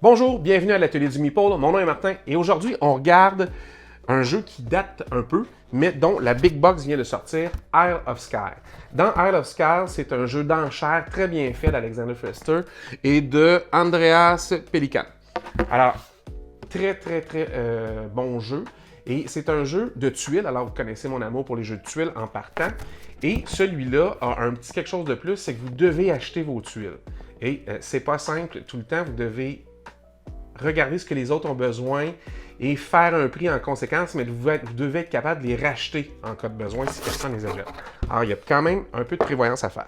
Bonjour, bienvenue à l'atelier du Meeple. Mon nom est Martin et aujourd'hui, on regarde un jeu qui date un peu, mais dont la Big Box vient de sortir, Isle of Skye. Dans Isle of Skye, c'est un jeu d'enchères très bien fait d'Alexander Pfister et de Andreas Pelikan. Alors, très bon jeu. Et c'est un jeu de tuiles. Alors, vous connaissez mon amour pour les jeux de tuiles en partant. Et celui-là a un petit quelque chose de plus, c'est que vous devez acheter vos tuiles. Et c'est pas simple tout le temps. Vous devez regarder ce que les autres ont besoin et faire un prix en conséquence, mais vous devez être capable de les racheter en cas de besoin si personne ne les achète. Alors, il y a quand même un peu de prévoyance à faire.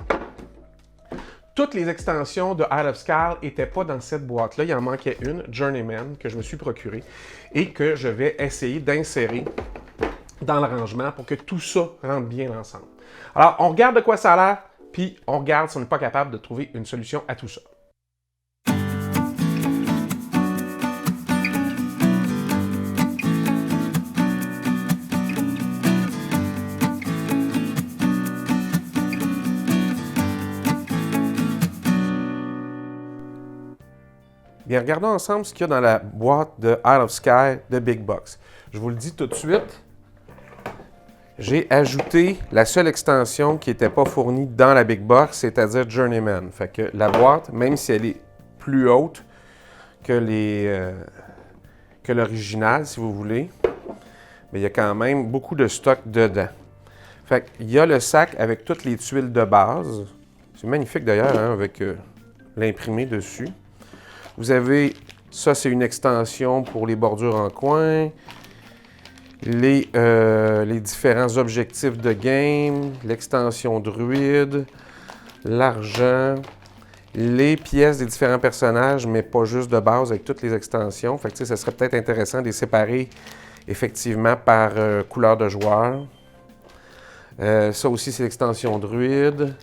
Toutes les extensions de Isle of Skye n'étaient pas dans cette boîte-là. Il en manquait une, Journeyman, que je me suis procurée et que je vais essayer d'insérer dans le rangement pour que tout ça rentre bien ensemble. Alors, on regarde de quoi ça a l'air, puis on regarde si on n'est pas capable de trouver une solution à tout ça. Bien, regardons ensemble ce qu'il y a dans la boîte de Isle of Skye de Big Box. Je vous le dis tout de suite, j'ai ajouté la seule extension qui n'était pas fournie dans la Big Box, c'est-à-dire Journeyman. Fait que la boîte, même si elle est plus haute que l'original, si vous voulez, mais il y a quand même beaucoup de stock dedans. Fait qu'il y a le sac avec toutes les tuiles de base. C'est magnifique d'ailleurs, hein, avec l'imprimé dessus. Vous avez, ça c'est une extension pour les bordures en coin, les différents objectifs de game, l'extension druide, l'argent, les pièces des différents personnages, mais pas juste de base avec toutes les extensions. Fait que, ça serait peut-être intéressant de les séparer effectivement par couleur de joueur. Ça aussi c'est l'extension druide.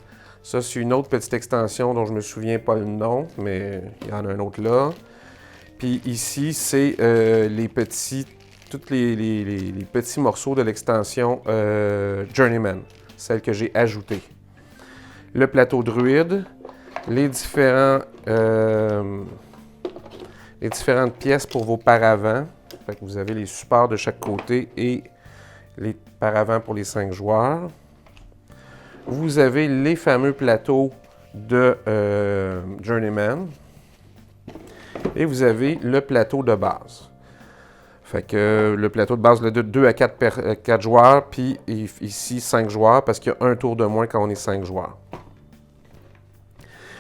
Ça, c'est une autre petite extension dont je ne me souviens pas le nom, mais il y en a un autre là. Puis ici, c'est tous les petits morceaux de l'extension Journeyman, celle que j'ai ajoutée. Le plateau druide, les différentes pièces pour vos paravents. Fait que vous avez les supports de chaque côté et les paravents pour les 5 joueurs. Vous avez les fameux plateaux de Journeyman et vous avez le plateau de base. Fait que le plateau de base de 2 à 4 joueurs, puis ici 5 joueurs parce qu'il y a un tour de moins quand on est 5 joueurs.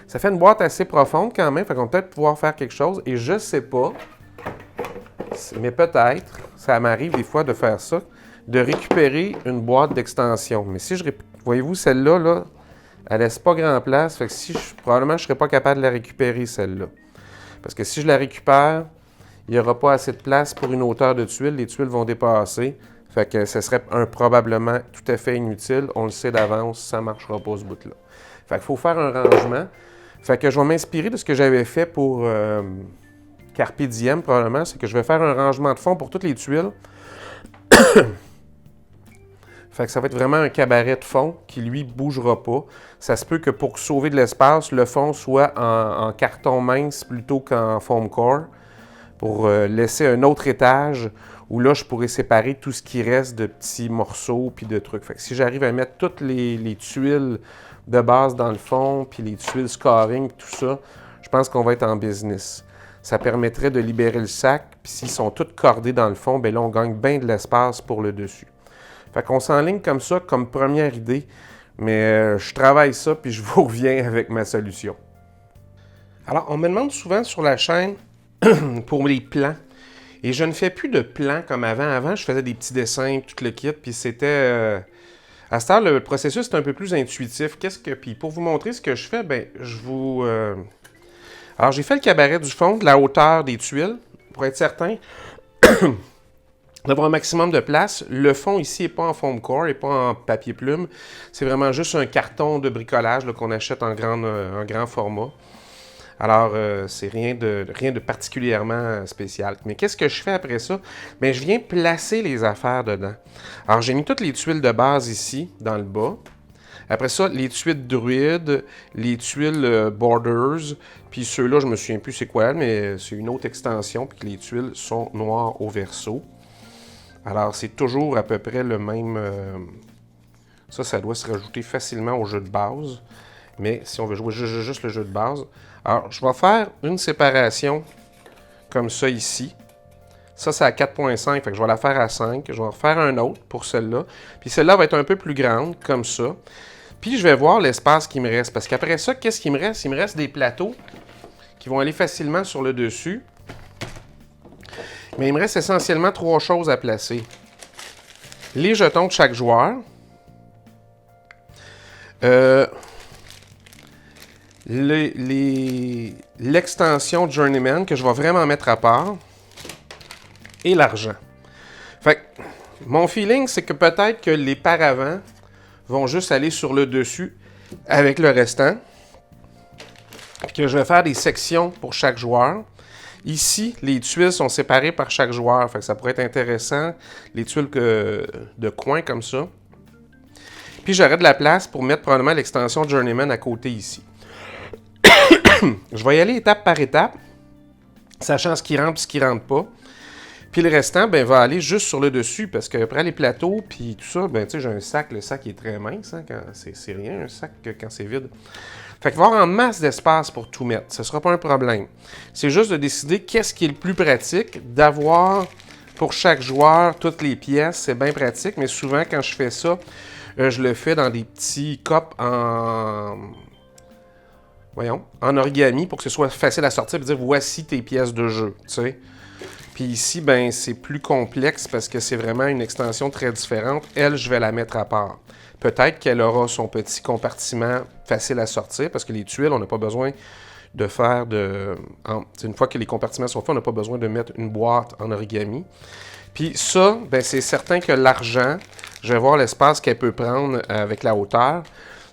Ça fait une boîte assez profonde quand même, fait qu'on va peut-être pouvoir faire quelque chose et je sais pas, mais peut-être, ça m'arrive des fois de faire ça, de récupérer une boîte d'extension. Mais si voyez-vous, celle-là, là, elle laisse pas grand place. Fait que probablement, je ne serais pas capable de la récupérer, celle-là. Parce que si je la récupère, il n'y aura pas assez de place pour une hauteur de tuiles. Les tuiles vont dépasser. Fait que ce serait probablement tout à fait inutile. On le sait d'avance, ça ne marchera pas ce bout-là. Fait qu'il faut faire un rangement. Fait que je vais m'inspirer de ce que j'avais fait pour Carpe Diem, probablement. C'est que je vais faire un rangement de fond pour toutes les tuiles. Fait que ça va être vraiment un cabaret de fond qui, lui, ne bougera pas. Ça se peut que pour sauver de l'espace, le fond soit en carton mince plutôt qu'en foam core pour laisser un autre étage où là, je pourrais séparer tout ce qui reste de petits morceaux puis de trucs. Fait que si j'arrive à mettre toutes les tuiles de base dans le fond puis les tuiles scoring, tout ça, je pense qu'on va être en business. Ça permettrait de libérer le sac. Puis s'ils sont tous cordés dans le fond, bien là, on gagne bien de l'espace pour le dessus. Fait qu'on s'enligne comme ça, comme première idée, mais je travaille ça, puis je vous reviens avec ma solution. Alors, on me demande souvent sur la chaîne pour les plans, et je ne fais plus de plans comme avant. Avant, je faisais des petits dessins, tout le kit, puis c'était... À cette heure, le processus est un peu plus intuitif. Puis pour vous montrer ce que je fais, ben je vous... Alors, j'ai fait le cabaret du fond, de la hauteur des tuiles, pour être certain d'avoir un maximum de place. Le fond ici n'est pas en foam core et pas en papier plume. C'est vraiment juste un carton de bricolage qu'on achète en grand format. Alors, c'est rien de particulièrement spécial. Mais qu'est-ce que je fais après ça? Bien, je viens placer les affaires dedans. Alors, j'ai mis toutes les tuiles de base ici, dans le bas. Après ça, les tuiles druides, les tuiles borders, puis ceux-là, je me souviens plus c'est quoi, mais c'est une autre extension, puis les tuiles sont noires au verso. Alors, c'est toujours à peu près le même... ça doit se rajouter facilement au jeu de base. Mais si on veut jouer juste le jeu de base... Alors, je vais faire une séparation comme ça ici. Ça, c'est à 4.5, fait que je vais la faire à 5. Je vais en refaire un autre pour celle-là. Puis celle-là va être un peu plus grande, comme ça. Puis je vais voir l'espace qui me reste. Parce qu'après ça, qu'est-ce qui me reste? Il me reste des plateaux qui vont aller facilement sur le dessus. Mais il me reste essentiellement 3 choses à placer. Les jetons de chaque joueur. L'extension Journeyman que je vais vraiment mettre à part. Et l'argent. Fait que, mon feeling, c'est que peut-être que les paravents vont juste aller sur le dessus avec le restant. Puis que je vais faire des sections pour chaque joueur. Ici, les tuiles sont séparées par chaque joueur. Fait que ça pourrait être intéressant. Les tuiles de coin comme ça. Puis j'aurai de la place pour mettre probablement l'extension Journeyman à côté ici. Je vais y aller étape par étape, sachant ce qui rentre et ce qui rentre pas. Puis le restant, ben, va aller juste sur le dessus, parce qu'après les plateaux, puis tout ça, ben, tu sais, j'ai un sac, le sac est très mince, hein, c'est rien, un sac, quand c'est vide. Fait qu'il va y avoir en masse d'espace pour tout mettre, ce sera pas un problème. C'est juste de décider qu'est-ce qui est le plus pratique, d'avoir pour chaque joueur toutes les pièces, c'est bien pratique, mais souvent, quand je fais ça, je le fais dans des petits copes en origami, pour que ce soit facile à sortir, et dire, voici tes pièces de jeu, tu sais. Puis ici, ben c'est plus complexe parce que c'est vraiment une extension très différente. Elle, je vais la mettre à part. Peut-être qu'elle aura son petit compartiment facile à sortir parce que les tuiles, on n'a pas besoin de faire de... une fois que les compartiments sont faits, on n'a pas besoin de mettre une boîte en origami. Puis ça, ben c'est certain que l'argent, je vais voir l'espace qu'elle peut prendre avec la hauteur.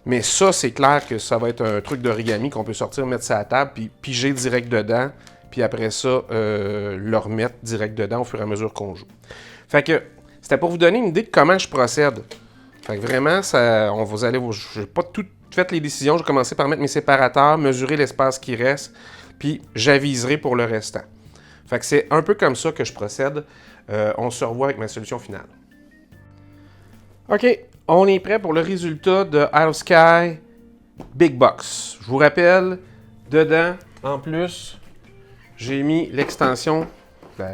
Mais ça, c'est clair que ça va être un truc d'origami qu'on peut sortir, mettre ça à la table, puis piger direct dedans. Puis après ça, le remettre direct dedans au fur et à mesure qu'on joue. Fait que c'était pour vous donner une idée de comment je procède. Fait que vraiment, je n'ai pas tout fait les décisions. Je vais commencer par mettre mes séparateurs, mesurer l'espace qui reste, puis j'aviserai pour le restant. Fait que c'est un peu comme ça que je procède. On se revoit avec ma solution finale. OK, on est prêt pour le résultat de Isle of Skye Big Box. Je vous rappelle, dedans, en plus... J'ai mis l'extension,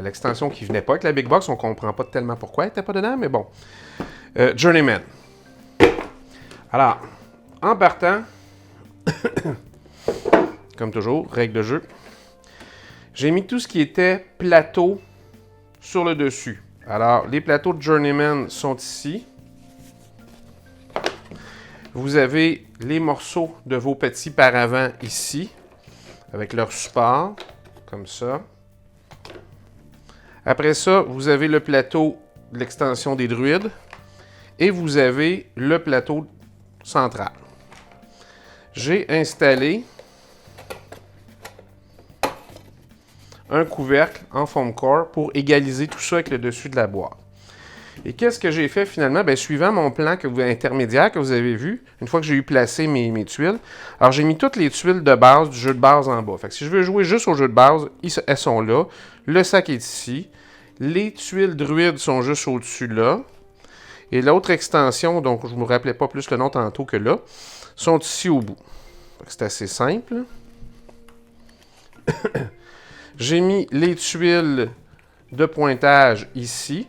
l'extension qui venait pas avec la Big Box. On ne comprend pas tellement pourquoi elle n'était pas dedans, mais bon. Journeyman. Alors, en partant, comme toujours, règle de jeu, j'ai mis tout ce qui était plateau sur le dessus. Alors, les plateaux de Journeyman sont ici. Vous avez les morceaux de vos petits paravents ici, avec leur support. Comme ça. Après ça, vous avez le plateau de l'extension des druides. Et vous avez le plateau central. J'ai installé un couvercle en foam core pour égaliser tout ça avec le dessus de la boîte. Et qu'est-ce que j'ai fait finalement? Bien, suivant mon plan intermédiaire que vous avez vu, une fois que j'ai eu placé mes tuiles, alors j'ai mis toutes les tuiles de base du jeu de base en bas. Fait que si je veux jouer juste au jeu de base, elles sont là. Le sac est ici. Les tuiles druides sont juste au-dessus là. Et l'autre extension, donc je ne me rappelais pas plus le nom tantôt que là, sont ici au bout. C'est assez simple. J'ai mis les tuiles de pointage ici.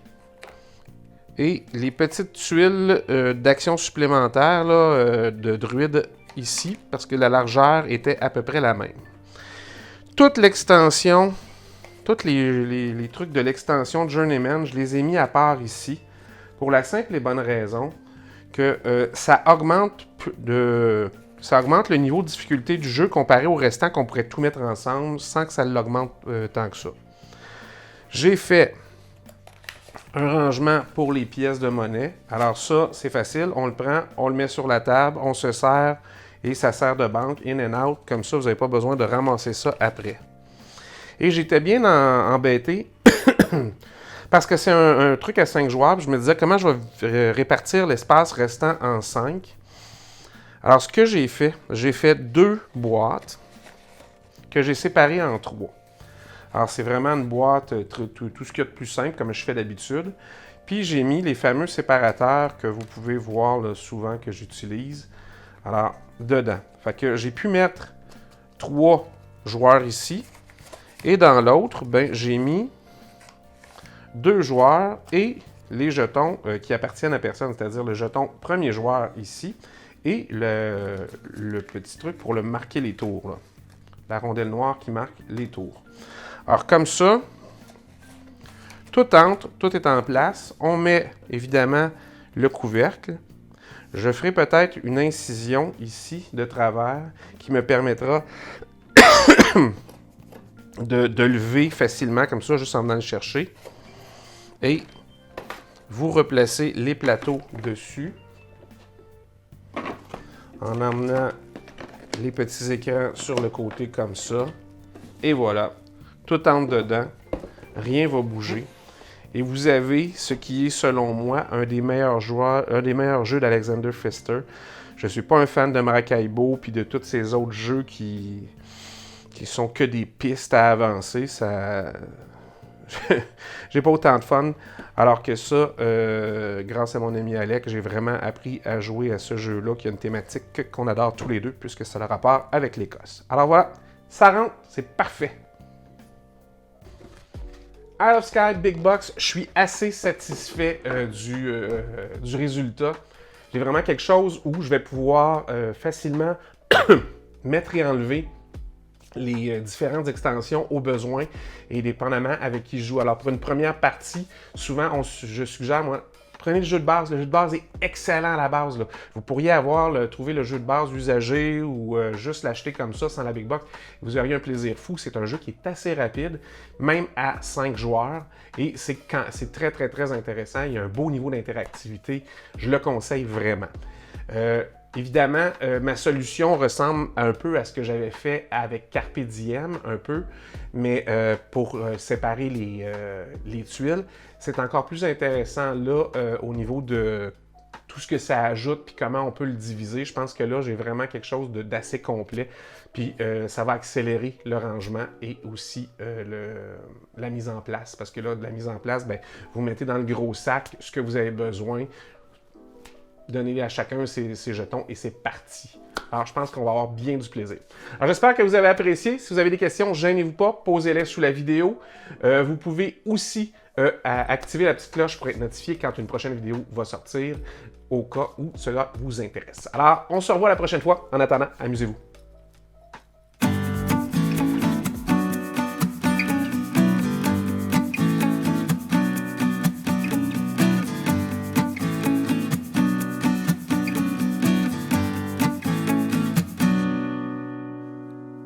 Et les petites tuiles d'action supplémentaire là, de druide ici, parce que la largeur était à peu près la même. Toute l'extension, tous les trucs de l'extension Journeyman, je les ai mis à part ici, pour la simple et bonne raison que ça augmente le niveau de difficulté du jeu comparé au restant qu'on pourrait tout mettre ensemble sans que ça l'augmente tant que ça. J'ai fait un rangement pour les pièces de monnaie. Alors ça, c'est facile. On le prend, on le met sur la table, on se sert et ça sert de banque, in and out. Comme ça, vous n'avez pas besoin de ramasser ça après. Et j'étais bien embêté parce que c'est un truc à 5 joueurs. Je me disais comment je vais répartir l'espace restant en 5. Alors, ce que j'ai fait 2 boîtes que j'ai séparées en 3. Alors, c'est vraiment une boîte, tout ce qu'il y a de plus simple, comme je fais d'habitude. Puis, j'ai mis les fameux séparateurs que vous pouvez voir là, souvent que j'utilise. Alors, dedans. Fait que j'ai pu mettre 3 joueurs ici. Et dans l'autre, ben, j'ai mis 2 joueurs et les jetons qui appartiennent à personne, c'est-à-dire le jeton premier joueur ici et le petit truc pour le marquer les tours. Là. La rondelle noire qui marque les tours. Alors comme ça, tout entre, tout est en place. On met évidemment le couvercle. Je ferai peut-être une incision ici de travers qui me permettra de lever facilement comme ça, juste en venant le chercher. Et vous replacez les plateaux dessus en emmenant les petits écrans sur le côté comme ça. Et voilà, tout entre dedans, rien ne va bouger. Et vous avez ce qui est, selon moi, un des meilleurs jeux d'Alexander Pfister. Je ne suis pas un fan de Maracaibo puis de tous ces autres jeux qui sont que des pistes à avancer. Ça... j'ai pas autant de fun. Alors que ça, grâce à mon ami Alec, j'ai vraiment appris à jouer à ce jeu-là qui a une thématique qu'on adore tous les deux puisque ça a le rapport avec l'Écosse. Alors voilà, ça rentre, c'est parfait. Isle of Skye Big Box, je suis assez satisfait du résultat. J'ai vraiment quelque chose où je vais pouvoir facilement mettre et enlever les différentes extensions au besoin et dépendamment avec qui je joue. Alors pour une première partie, souvent je suggère, moi, prenez le jeu de base. Le jeu de base est excellent à la base. Là. Vous pourriez trouver le jeu de base usagé ou juste l'acheter comme ça sans la Big Box. Vous auriez un plaisir fou. C'est un jeu qui est assez rapide, même à 5 joueurs. Et c'est très, très, très intéressant. Il y a un beau niveau d'interactivité. Je le conseille vraiment. Évidemment, ma solution ressemble un peu à ce que j'avais fait avec Carpe Diem, un peu, mais pour séparer les tuiles. C'est encore plus intéressant là au niveau de tout ce que ça ajoute puis comment on peut le diviser. Je pense que là, j'ai vraiment quelque chose d'assez complet. Puis ça va accélérer le rangement et aussi la mise en place. Parce que là, de la mise en place, ben, vous mettez dans le gros sac ce que vous avez besoin. Donnez à chacun ses jetons et c'est parti. Alors, je pense qu'on va avoir bien du plaisir. Alors, j'espère que vous avez apprécié. Si vous avez des questions, gênez-vous pas, posez-les sous la vidéo. Vous pouvez aussi activer la petite cloche pour être notifié quand une prochaine vidéo va sortir, au cas où cela vous intéresse. Alors, on se revoit la prochaine fois. En attendant, amusez-vous.